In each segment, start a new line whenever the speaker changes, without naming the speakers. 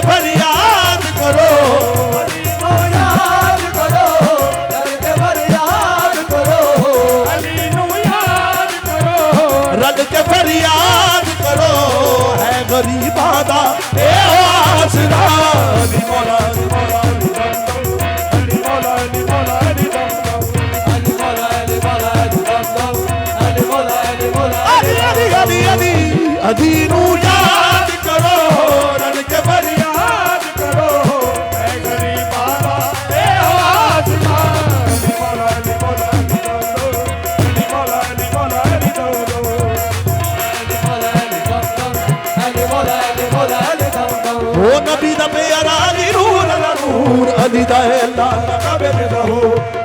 फरियाद करो,
अली को याद करो, रल के फरियाद करो, अली नू याद करो,
रल के फरियाद करो, है गरीबां दा ए आसरा। अली मौला अली मौला अली मौला अली मौला अली मौला
अली मौला अली मौला अली मौला
अली अली अली अली अली नू याद करो, रल के फरियाद करो, है गरीबां दा ए आसरा। अली मौला अली मौला अली मौला अली मौला अली ओ नबी दा प्यारा अली नूर अला नूर, अली दा अल्लाह दा कबे रहो।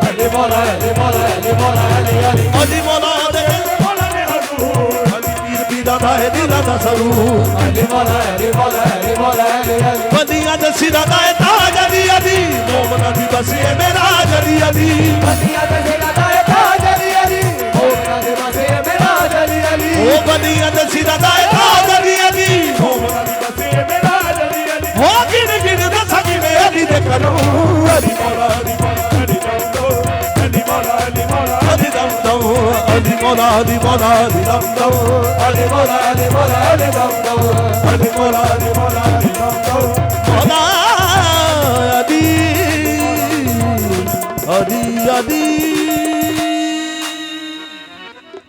अली मौला अली मौला अली मौला अली अली
अली मौला दे मौला ने हजूर, अली पीर पीरा दा है दिला दा सरूर।
अली मौला अली मौला अली मौला अली अली
बदिया दे सिरा दा है ताज अली अली, मोमना दी बसे मेरा अली अली।
बदिया दे सिरा दा है ताज अली अली, मोमना दी बसे मेरा अली अली।
ओ बदिया दे सिरा दा है ताज अली अली, मोमना दी बसे मेरा अली अली। हो गिन गिन दा सगी में अली दे करो, अली मौला अली मौला अली दम अली मौला अली मौला अली दम दम, अली मौला अली मौला अली दम दम,
अली मौला अली मौला अली दम दम,
अली मौला अली मौला अली दम दम। मौला अली अली अली